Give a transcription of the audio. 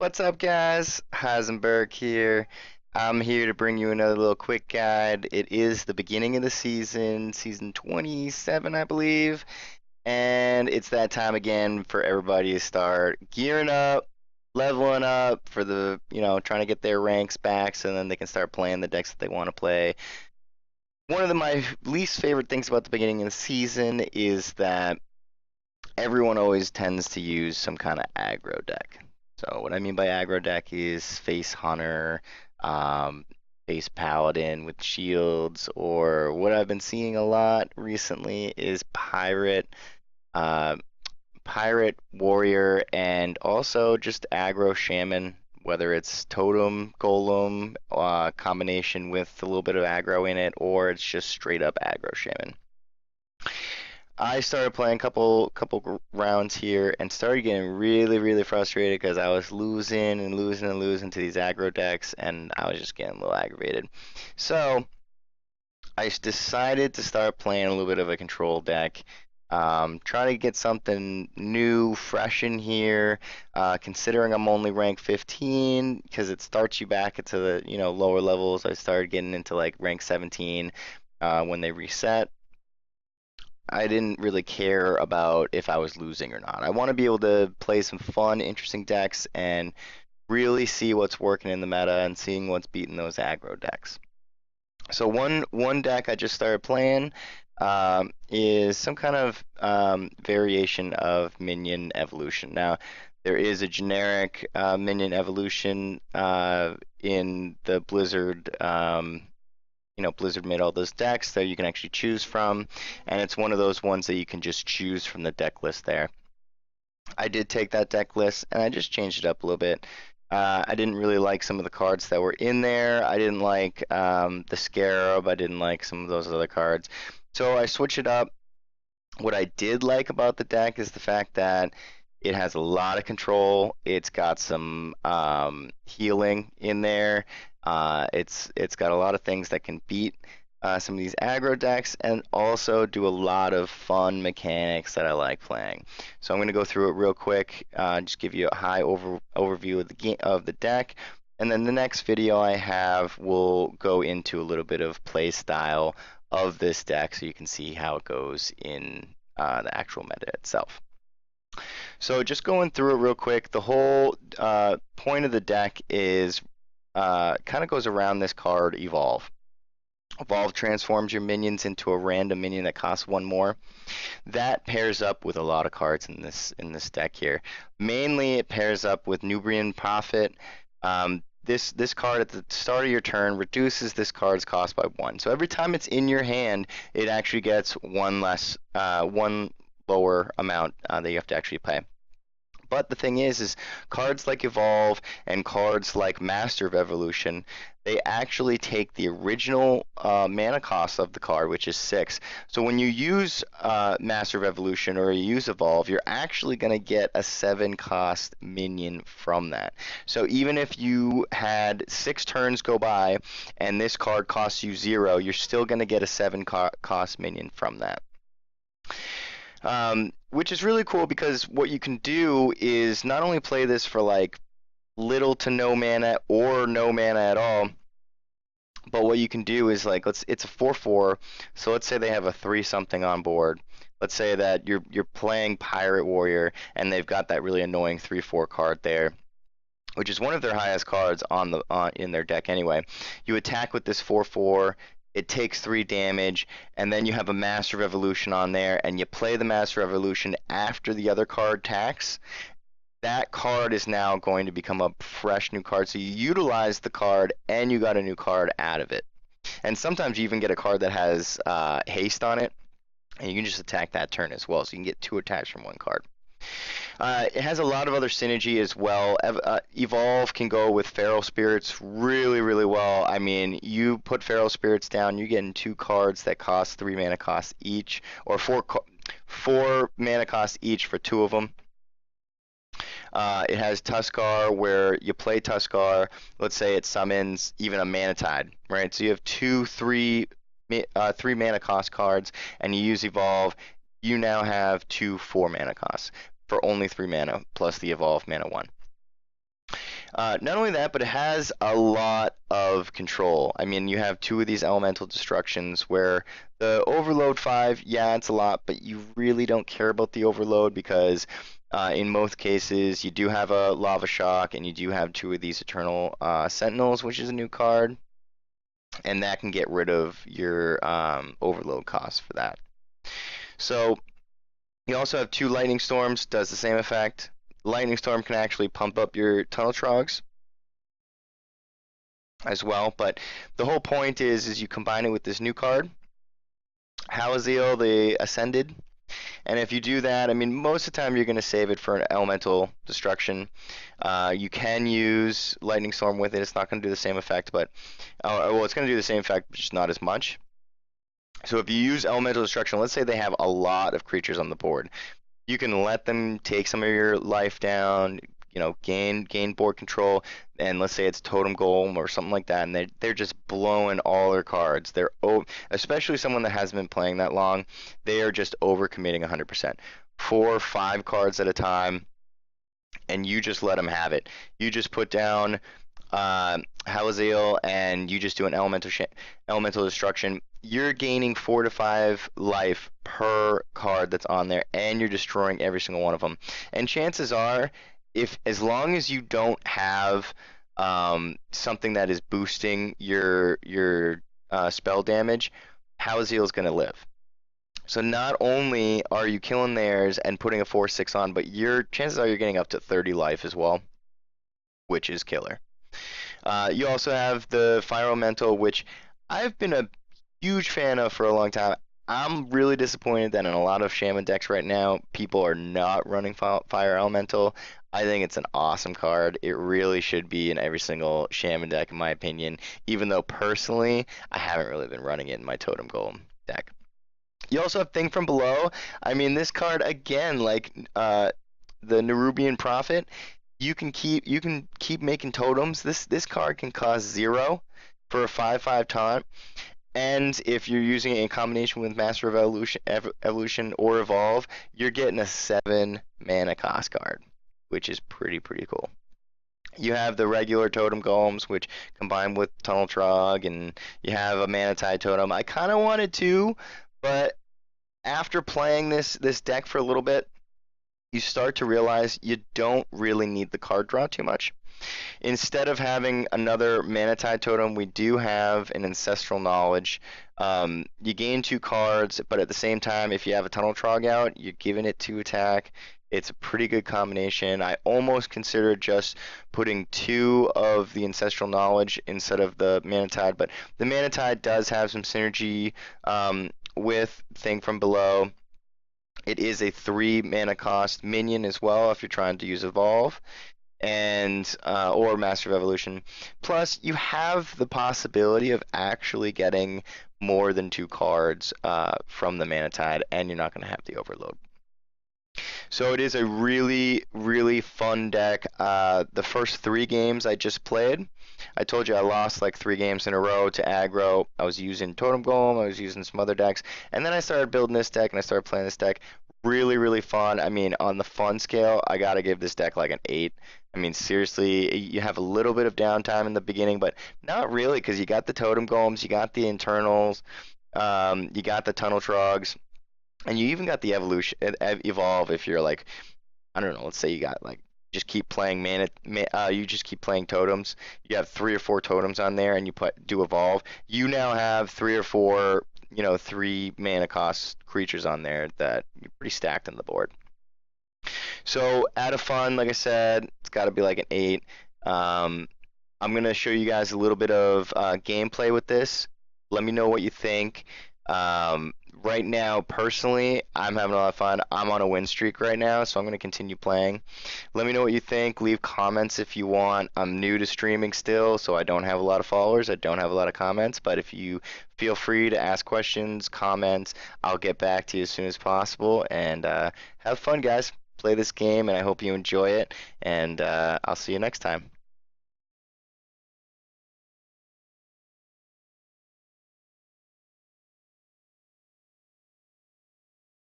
What's up, guys? Heisenberg here. I'm here to bring you another little quick guide. It is the beginning of the season, season 27, I believe, and it's that time again for everybody to start gearing up, leveling up for trying to get their ranks back so then they can start playing the decks that they want to play. One of my least favorite things about the beginning of the season is that everyone always tends to use some kind of aggro deck. So what I mean by aggro deck is face hunter, um, face paladin with shields, or what I've been seeing a lot recently is uh, pirate warrior, and also just aggro shaman. Whether it's totem golem combination with a little bit of aggro in it, or it's just straight up aggro shaman. I started playing a couple rounds here and started getting really frustrated because I was losing and losing and losing to these aggro decks, and I was just getting a little aggravated. So I decided to start playing a little bit of a control deck. Trying to get something new, fresh in here. Considering I'm only rank 15, because it starts you back into the lower levels. I started getting into like rank 17 when they reset. I didn't really care about if I was losing or not. I want to be able to play some fun, interesting decks and really see what's working in the meta and seeing what's beating those aggro decks. So one deck I just started playing is some kind of variation of minion evolution. Now, there is a generic minion evolution in the Blizzard. Blizzard made all those decks that you can actually choose from, and it's one of those ones that you can just choose from the deck list there. I did take that deck list and I just changed it up a little bit. I didn't really like some of the cards that were in there. I didn't like the Scarab. I didn't like some of those other cards. So I switched it up. What I did like about the deck is the fact that it has a lot of control. It's got some healing in there. It's got a lot of things that can beat some of these aggro decks and also do a lot of fun mechanics that I like playing. So I'm going to go through it real quick, just give you a high overview of the deck. And then the next video I have will go into a little bit of play style of this deck so you can see how it goes in the actual meta itself. So just going through it real quick, the whole point of the deck is kind of goes around this card, Evolve. Evolve transforms your minions into a random minion that costs one more. That pairs up with a lot of cards in this deck here. Mainly, it pairs up with Nubrian Prophet. This card at the start of your turn reduces this card's cost by one. So every time it's in your hand, it actually gets one lower amount that you have to actually pay. But the thing is cards like Evolve and cards like Master of Evolution, they actually take the original mana cost of the card, which is 6. So when you use Master of Evolution or you use Evolve, you're actually going to get a 7 cost minion from that. So even if you had 6 turns go by and this card costs you 0, you're still going to get a 7 cost minion from that. Which is really cool because what you can do is not only play this for like little to no mana or no mana at all, but what you can do is like it's a 4/4, so let's say they have a 3 something on board. Let's say that you're playing Pirate Warrior and they've got that really annoying 3/4 card there, which is one of their highest cards in their deck anyway. You attack with this 4/4. It takes 3 damage, and then you have a Master of Evolution on there, and you play the Master of Evolution after the other card attacks. That card is now going to become a fresh new card. So you utilize the card, and you got a new card out of it. And sometimes you even get a card that has haste on it, and you can just attack that turn as well. So you can get 2 attacks from one card. It has a lot of other synergy as well. Evolve can go with Feral Spirits really well. I mean, you put Feral Spirits down, you're getting 2 cards that cost 3 mana cost each, or 4 mana cost each for 2 of them. It has Tuskar, where you play Tuskar. Let's say it summons even a Manatide, right? So you have 3 mana cost cards, and you use Evolve. You now have 2 4 mana costs for only 3 mana plus the Evolve mana 1. Not only that, but it has a lot of control. I mean, you have two of these elemental destructions where the overload 5, yeah, it's a lot, but you really don't care about the overload because in most cases you do have a lava shock and you do have two of these eternal sentinels, which is a new card, and that can get rid of your overload costs for that. So you also have two lightning storms, does the same effect. Lightning storm can actually pump up your tunnel trogs as well. But the whole point is you combine it with this new card, Halaziel the Ascended. And if you do that, I mean, most of the time you're going to save it for an elemental destruction. You can use Lightning Storm with it. It's not going to do the same effect, but well, it's going to do the same effect, but just not as much. So if you use elemental destruction, let's say they have a lot of creatures on the board, you can let them take some of your life down, gain board control, and let's say it's Totem Golem or something like that, and they're just blowing all their cards. Especially someone that hasn't been playing that long, they are just overcommitting 100%. 4 or 5 cards at a time, and you just let them have it. You just put down Halaziel, and you just do an elemental destruction. You're gaining 4 to 5 life per card that's on there, and you're destroying every single one of them. And chances are, if as long as you don't have something that is boosting your spell damage, Halaziel is going to live. So not only are you killing theirs and putting a 4/6 on, but your chances are you're getting up to 30 life as well, which is killer. You also have the Fire Elemental, which I've been a huge fan of for a long time. I'm really disappointed that in a lot of Shaman decks right now, people are not running Fire Elemental. I think it's an awesome card. It really should be in every single Shaman deck, in my opinion, even though personally, I haven't really been running it in my Totem Golem deck. You also have Thing from Below. I mean, this card, again, like the Nerubian Prophet, you can keep making totems. This card can cost 0 for a 5/5 taunt, and if you're using it in combination with Master of Evolution or Evolve, you're getting a 7 mana cost card, which is pretty cool. You have the regular totem golems, which combine with Tunnel Trog, and you have a Mana Tide totem. I kind of wanted to, but after playing this deck for a little bit, you start to realize you don't really need the card draw too much. Instead of having another Mana Tide totem, we do have an Ancestral Knowledge. You gain 2 cards, but at the same time, if you have a Tunnel Trog out, you're giving it 2 attack. It's a pretty good combination. I almost considered just putting 2 of the Ancestral Knowledge instead of the Mana Tide, but the Mana Tide does have some synergy with Thing from Below. It is a 3 mana cost minion as well if you're trying to use Evolve and or Master of Evolution. Plus, you have the possibility of actually getting more than 2 cards from the Mana Tide, and you're not going to have the overload. So it is a really fun deck. The first 3 games I just played, I told you I lost like 3 games in a row to aggro. I was using Totem Golem, I was using some other decks, and then I started building this deck and I started playing this deck. Really fun. I mean, on the fun scale, I gotta give this deck like an 8. I mean, seriously, you have a little bit of downtime in the beginning, but not really, because you got the Totem Golems, you got the internals, you got the Tunnel Trogs, and you even got the evolve if you're like, I don't know, let's say you got like just keep playing you just keep playing totems. You have 3 or 4 totems on there, and you do evolve. You now have 3 or 4, 3 mana cost creatures on there that you're pretty stacked on the board. So out of fun, like I said, it's got to be like an 8. I'm gonna show you guys a little bit of gameplay with this. Let me know what you think. Right now, personally, I'm having a lot of fun. I'm on a win streak right now, so I'm going to continue playing. Let me know what you think. Leave comments if you want. I'm new to streaming still, so I don't have a lot of followers. I don't have a lot of comments, but if you feel free to ask questions, comments, I'll get back to you as soon as possible. And have fun, guys. Play this game, and I hope you enjoy it. And I'll see you next time.